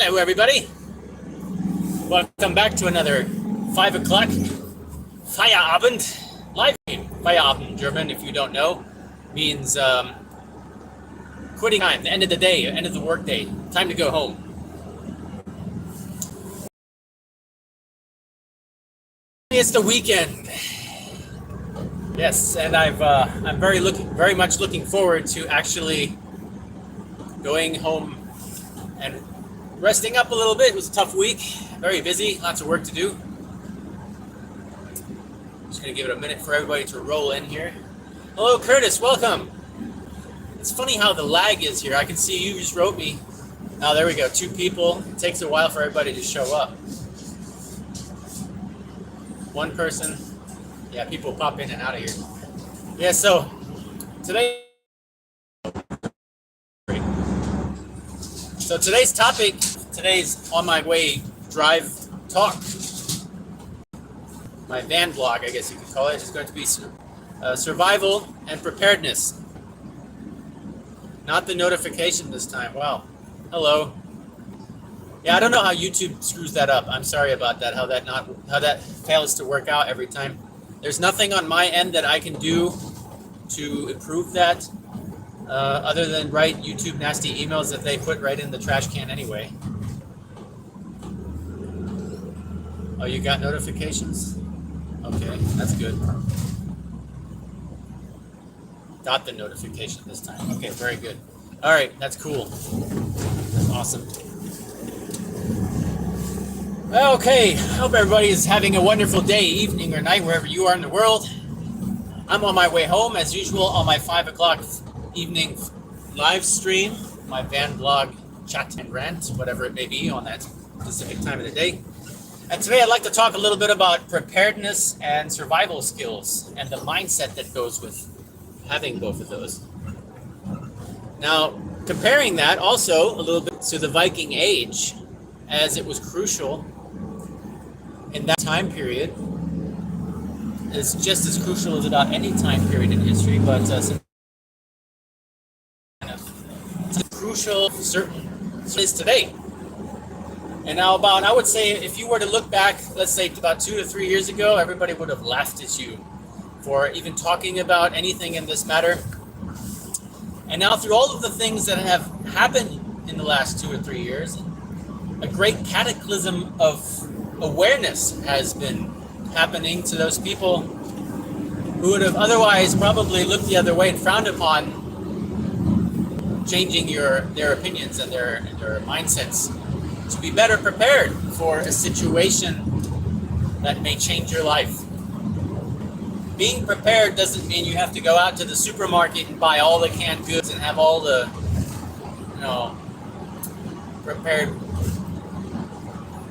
Hello, everybody. Welcome back to another 5 o'clock Feierabend live stream. Feierabend, German, if you don't know, means quitting time, the end of the day, end of the workday, time to go home. It's the weekend. Yes, and I'm very much looking forward to actually going home and resting up a little bit. It was a tough week, very busy, lots of work to do. Just gonna give it a minute for everybody to roll in here. Hello, Curtis, welcome. It's funny how the lag is here. I can see you just wrote me. Oh, there we go, 2 people. It takes a while for everybody to show up. 1 person. Yeah, people pop in and out of here. Yeah, so today. So today's topic, today's on my way drive talk, my van blog, I guess you could call it, is going to be survival and preparedness. Not the notification this time. Wow. Hello. Yeah, I don't know how YouTube screws that up. I'm sorry about that. How that fails to work out every time. There's nothing on my end that I can do to improve that. Other than write YouTube nasty emails that they put right in the trash can anyway. Oh, you got notifications? Okay, that's good. Got the notification this time. Okay, very good. All right, that's cool. That's awesome. Okay, hope everybody is having a wonderful day, evening, or night, wherever you are in the world. I'm on my way home, as usual, on my 5 o'clock evening live stream, my van blog chat and rant, whatever it may be on that specific time of the day. And today I'd like to talk a little bit about preparedness and survival skills and the mindset that goes with having both of those. Now, comparing that also a little bit to the Viking Age, as it was crucial in that time period, is just as crucial as about any time period in history, but crucial certain is today. And now I would say if you were to look back, let's say about 2 to 3 years ago, everybody would have laughed at you for even talking about anything in this matter. And now through all of the things that have happened in the last 2 or 3 years, a great cataclysm of awareness has been happening to those people who would have otherwise probably looked the other way and frowned upon changing their opinions and their mindsets to be better prepared for a situation that may change your life. Being prepared doesn't mean you have to go out to the supermarket and buy all the canned goods and have all the, prepared,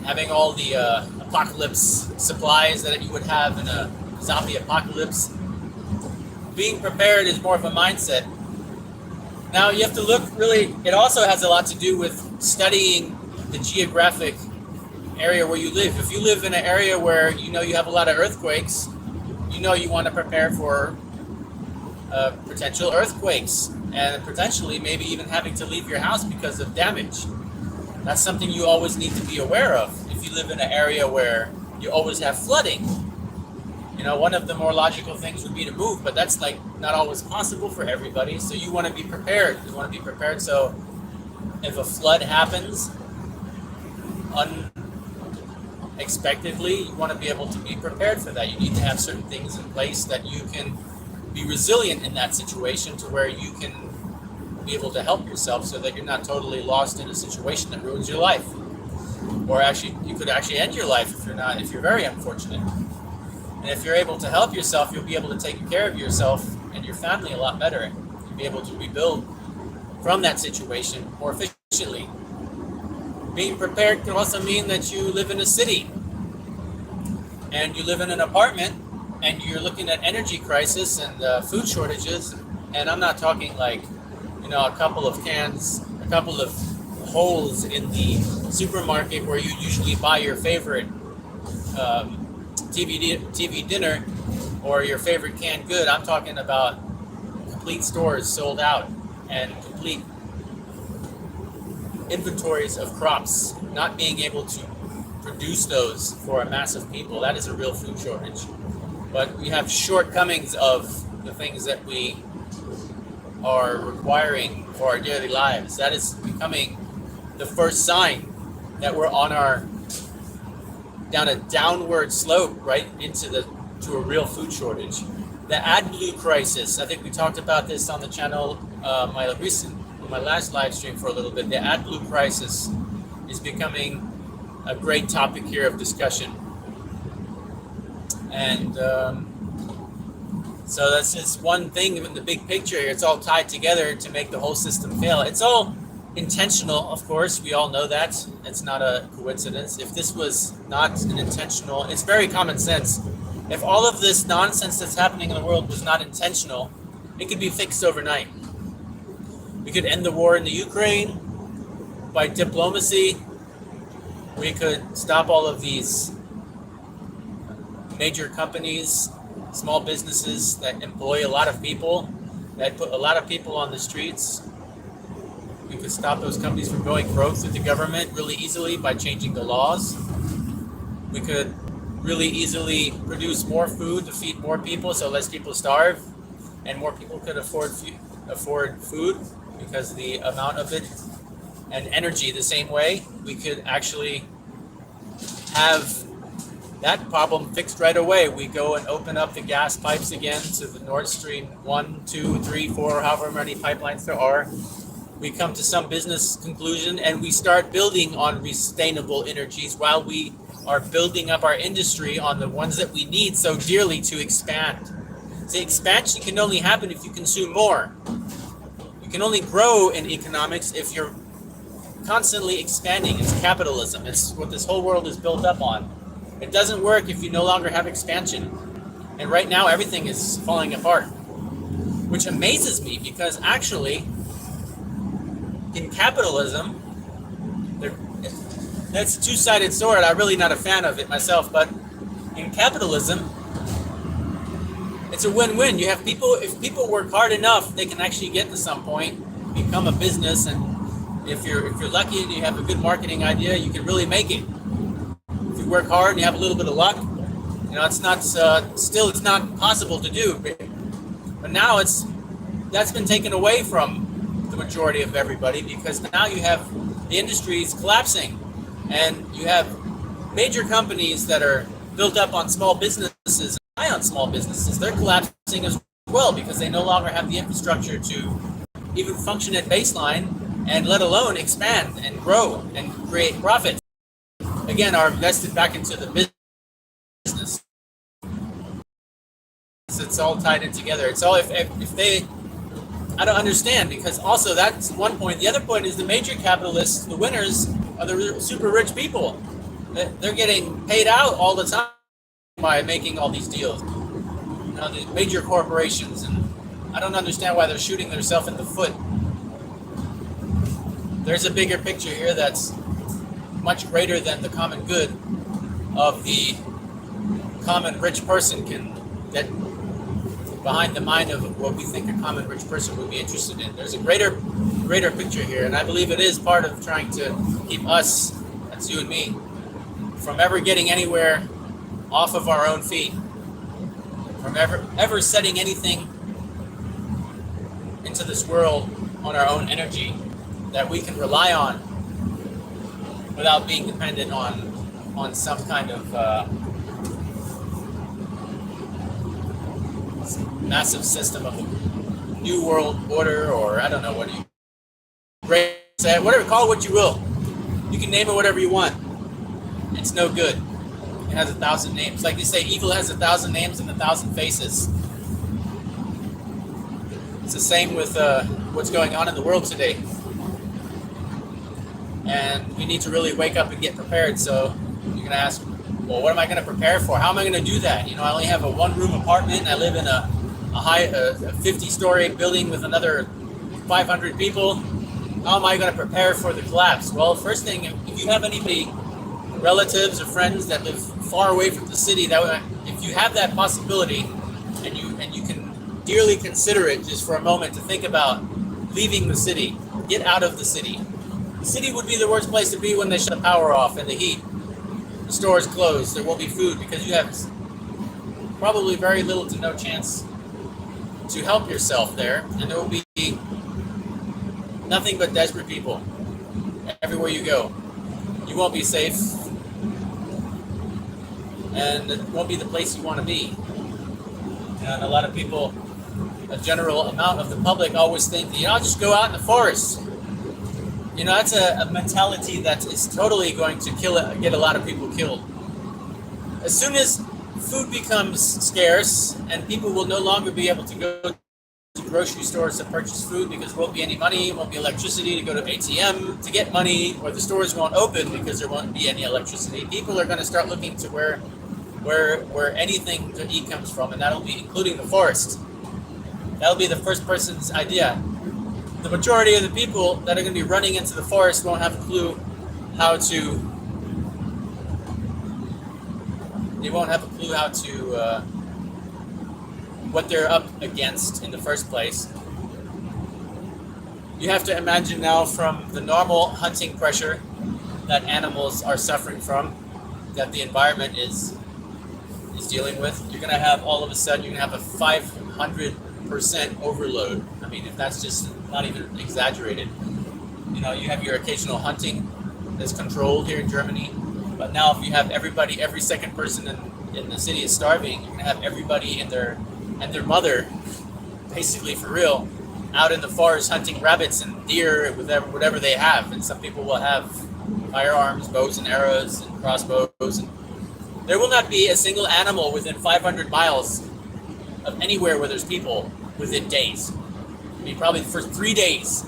having all the apocalypse supplies that you would have in a zombie apocalypse. Being prepared is more of a mindset. Now you have to look really, it also has a lot to do with studying the geographic area where you live. If you live in an area where you have a lot of earthquakes, you want to prepare for potential earthquakes and potentially maybe even having to leave your house because of damage. That's something you always need to be aware of. If you live in an area where you always have flooding, one of the more logical things would be to move, but that's not always possible for everybody. So you want to be prepared. You want to be prepared. So if a flood happens unexpectedly, you want to be able to be prepared for that. You need to have certain things in place that you can be resilient in that situation to where you can be able to help yourself so that you're not totally lost in a situation that ruins your life. Or actually, you could actually end your life if you're very unfortunate. And if you're able to help yourself, you'll be able to take care of yourself and your family a lot better. You'll be able to rebuild from that situation more efficiently. Being prepared can also mean that you live in a city and you live in an apartment and you're looking at energy crisis and food shortages. And I'm not talking a couple of cans, a couple of holes in the supermarket where you usually buy your favorite TV dinner or your favorite canned good. I'm talking about complete stores sold out and complete inventories of crops, not being able to produce those for a mass of people. That is a real food shortage. But we have shortcomings of the things that we are requiring for our daily lives. That is becoming the first sign that we're on our down a downward slope right to a real food shortage. The AdBlue crisis, I think we talked about this on the channel, my last live stream for a little bit. The AdBlue crisis is becoming a great topic here of discussion. And so that's just one thing in the big picture here. It's all tied together to make the whole system fail. It's all intentional, of course. We all know that. It's not a coincidence. If this was not an intentional, it's very common sense. If all of this nonsense that's happening in the world was not intentional, it could be fixed overnight. We could end the war in the Ukraine by diplomacy. We could stop all of these major companies, small businesses that employ a lot of people, that put a lot of people on the streets. We could stop those companies from going broke through the government really easily by changing the laws. We could really easily produce more food to feed more people so less people starve, and more people could afford food because the amount of it, and energy the same way. We could actually have that problem fixed right away. We go and open up the gas pipes again to the Nord Stream 1, 2, 3, 4, however many pipelines there are. We come to some business conclusion and we start building on sustainable energies while we are building up our industry on the ones that we need so dearly to expand. The expansion can only happen if you consume more. You can only grow in economics if you're constantly expanding. It's capitalism. It's what this whole world is built up on. It doesn't work if you no longer have expansion. And right now everything is falling apart, which amazes me because actually in capitalism, that's a two-sided sword. I'm really not a fan of it myself, but in capitalism, it's a win-win. You have people, if people work hard enough, they can actually get to some point, become a business, and if you're lucky and you have a good marketing idea, you can really make it. If you work hard and you have a little bit of luck, it's not it's not possible to do. But now that's been taken away from the majority of everybody because now you have the industry is collapsing, and you have major companies that are built up on small businesses, on small businesses. They're collapsing as well because they no longer have the infrastructure to even function at baseline, and let alone expand and grow and create profits. Again, are invested back into the business. So it's all tied in together. It's all if they, I don't understand, because also that's one point. The other point is the major capitalists, the winners, are the super rich people. They're getting paid out all the time by making all these deals. The major corporations, and I don't understand why they're shooting themselves in the foot. There's a bigger picture here that's much greater than the common good of the common rich person can get behind the mind of what we think a common rich person would be interested in. There's a greater picture here, and I believe it is part of trying to keep us, that's you and me, from ever getting anywhere off of our own feet, from ever setting anything into this world on our own energy that we can rely on without being dependent on some kind of massive system of the new world order, or I don't know what you say, whatever, call it what you will. You can name it whatever you want. It's no good. It has 1,000 names. Like they say, evil has 1,000 names and 1,000 faces. It's the same with what's going on in the world today. And we need to really wake up and get prepared. So you're going to ask, well, what am I going to prepare for? How am I going to do that? I only have a one-room apartment, and I live in a 50-story building with another 500 people. How am I going to prepare for the collapse? Well, first thing, if you have anybody, relatives or friends that live far away from the city, if you have that possibility, and you can dearly consider it just for a moment to think about leaving the city, get out of the city, The city would be the worst place to be when they shut the power off and the heat. The stores closed. There won't be food because you have probably very little to no chance to help yourself there, and there will be nothing but desperate people everywhere you go. You won't be safe, and it won't be the place you want to be. And a lot of people, a general amount of the public, always think, I'll just go out in the forest. That's a mentality that is totally going to get a lot of people killed. As soon as food becomes scarce and people will no longer be able to go to grocery stores to purchase food because there won't be any money, won't be electricity to go to ATM to get money, or the stores won't open because there won't be any electricity, people are going to start looking to where anything to eat comes from, and that'll be including the forest. That'll be the first person's idea. The majority of the people that are going to be running into the forest won't have a clue how to what they're up against in the first place. You have to imagine now, from the normal hunting pressure that animals are suffering from, that the environment is dealing with, you're going to have all of a sudden, you're going to have a 500% overload. I mean, if that's just not even exaggerated. You have your occasional hunting that's controlled here in Germany, but now if you have every second person in the city is starving, you're going to have everybody and their mother, basically for real, out in the forest hunting rabbits and deer with whatever they have. And some people will have firearms, bows and arrows and crossbows. And there will not be a single animal within 500 miles of anywhere where there's people within days. I mean, probably for 3 days.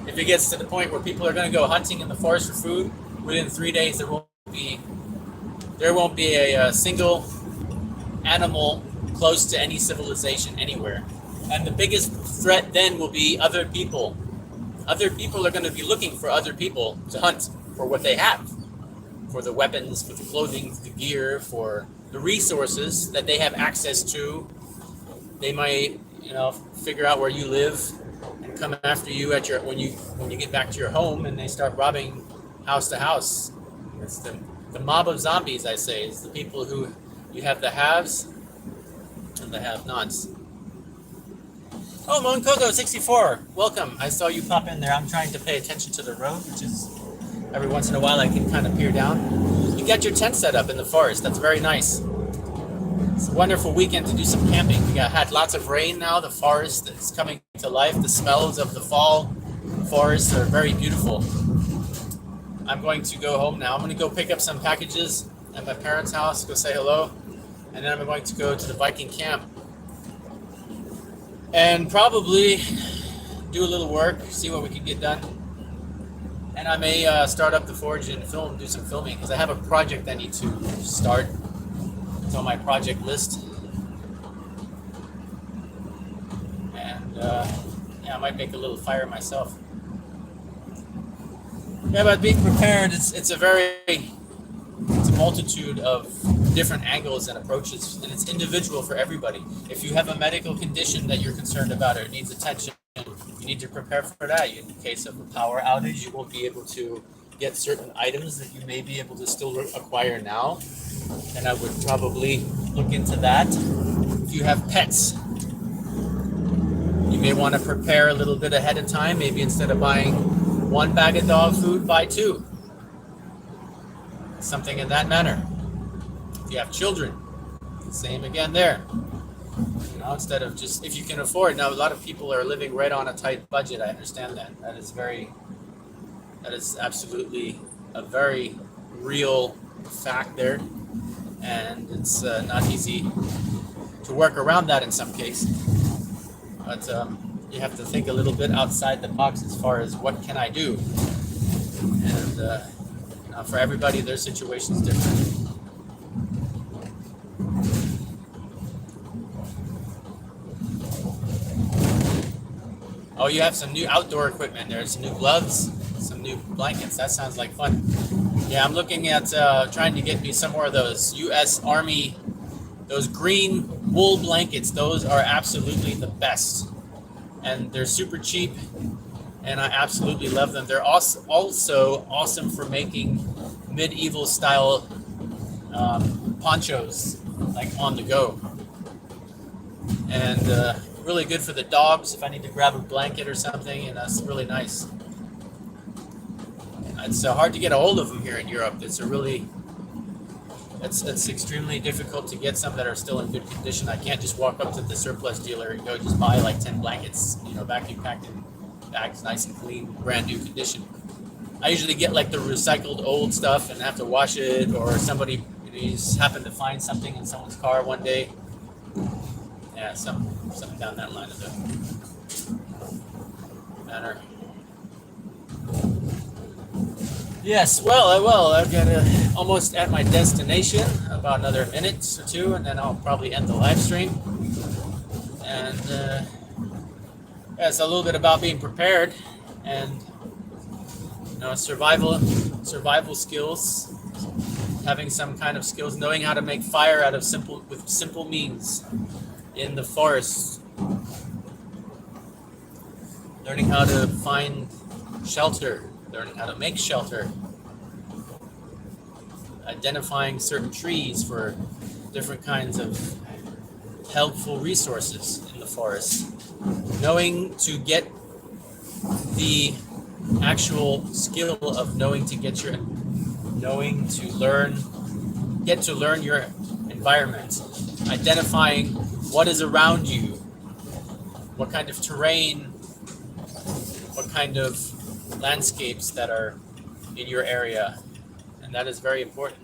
If it gets to the point where people are going to go hunting in the forest for food, within 3 days there won't be a single animal close to any civilization anywhere. And the biggest threat then will be other people. Other people are going to be looking for other people to hunt for what they have, for the weapons, for the clothing, for the gear, for the resources that they have access to. They might, figure out where you live and come after you when you get back to your home, and they start robbing house to house. It's the mob of zombies, I say. It's the people who you have the haves and the have-nots. Oh, Moncoco 64, welcome. I saw you pop in there. I'm trying to pay attention to the road, which is every once in a while I can kind of peer down. You got your tent set up in the forest. That's very nice. It's a wonderful weekend to do some camping. We had lots of rain now. The forest is coming to life. The smells of the fall forests are very beautiful. I'm going to go home now. I'm going to go pick up some packages at my parents' house, go say hello, and then I'm going to go to the Viking camp and probably do a little work, see what we can get done. And I may start up the forge and do some filming, because I have a project I need to start. It's on my project list. And I might make a little fire myself. Yeah, but being prepared, it's a multitude of different angles and approaches, and it's individual for everybody. If you have a medical condition that you're concerned about or it needs attention, you need to prepare for that. In the case of a power outage, you won't be able to get certain items that you may be able to still acquire now, and I would probably look into that. If you have pets, you may want to prepare a little bit ahead of time. Maybe instead of buying 1 bag of dog food, buy 2. Something in that manner. If you have children, same again there. Instead of just, if you can afford. Now, a lot of people are living right on a tight budget. I understand that. That is absolutely a very real fact there. And it's not easy to work around that in some cases. But you have to think a little bit outside the box as far as what can I do. And for everybody, their situation is different. Oh, you have some new outdoor equipment. There's some new gloves, some new blankets. That sounds like fun. Yeah, I'm looking at trying to get me some more of those U.S. Army, those green wool blankets. Those are absolutely the best. And they're super cheap. and I absolutely love them. They're also awesome for making medieval style ponchos, like on the go, and really good for the dogs if I need to grab a blanket or something, and that's really nice. It's hard to get a hold of them here in Europe. It's extremely difficult to get some that are still in good condition. I can't just walk up to the surplus dealer and go just buy like 10 blankets, vacuum packed in bags, nice and clean, brand new condition. I usually get like the recycled old stuff and have to wash it, or somebody he's happened to find something in someone's car one day. Yeah, something down that line of the matter. Yes, well, I've got almost at my destination, about another minute or two, and then I'll probably end the live stream. And yeah, it's a little bit about being prepared and survival skills, having some kind of skills, knowing how to make fire out of simple means in the forest, learning how to find shelter, learning how to make shelter, identifying certain trees for different kinds of helpful resources in the forest, knowing to get the actual skill of knowing to learn your environment, identifying what is around you, what kind of terrain, what kind of landscapes that are in your area, and that is very important.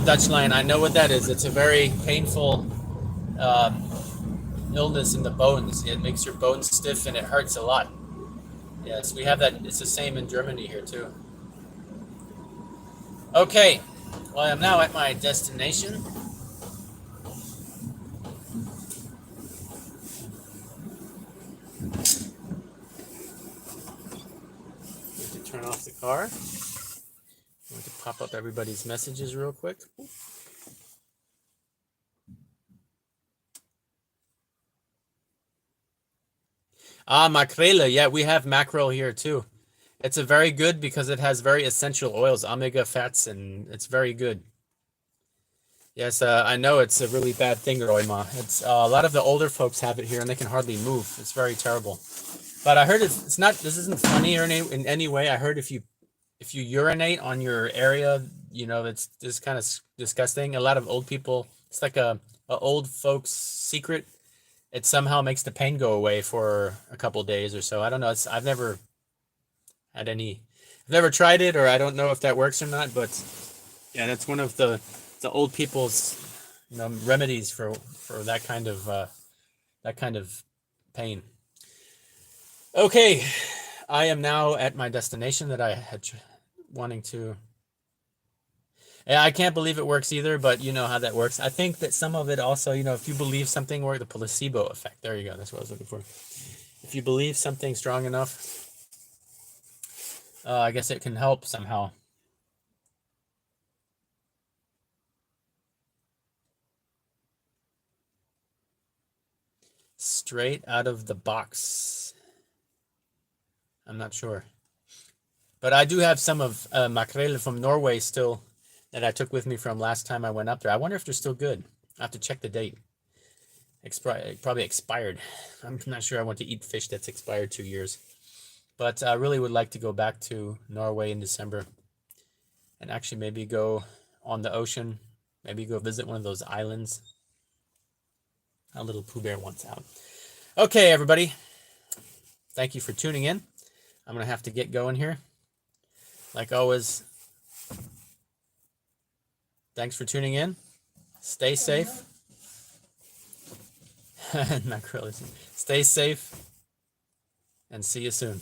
Dutch lion, I know what that is. It's a very painful illness in the bones. It makes your bones stiff and it hurts a lot. Yes, we have that. It's the same in Germany here too. Okay, well, I am now at my destination. Turn off the car. I'm going to pop up everybody's messages real quick. Makrele. Yeah, we have mackerel here too. It's a very good because it has very essential oils, omega fats, and it's very good. Yes, I know it's a really bad thing, Roima. It's a lot of the older folks have it here, and they can hardly move. It's very terrible. But I heard it's not. This isn't funny or in any way. I heard if you urinate on your area, it's just kind of disgusting. A lot of old people. It's like a old folks secret. It somehow makes the pain go away for a couple days or so. I don't know. I've never tried it, or I don't know if that works or not. But yeah, that's one of the old people's remedies for that kind of pain. Okay, I am now at my destination that I had wanting to. Yeah, I can't believe it works either, but you know how that works. I think that some of it also, if you believe something, or the placebo effect. There you go. That's what I was looking for. If you believe something strong enough, I guess it can help somehow. Straight out of the box. I'm not sure. But I do have some of makrele from Norway still that I took with me from last time I went up there. I wonder if they're still good. I have to check the date. Probably expired. I'm not sure I want to eat fish that's expired 2 years. But I really would like to go back to Norway in December and actually maybe go on the ocean. Maybe go visit one of those islands. A little Pooh Bear wants out. Okay, everybody. Thank you for tuning in. I'm going to have to get going here. Like always, thanks for tuning in. Stay safe. Not really. Stay safe and see you soon.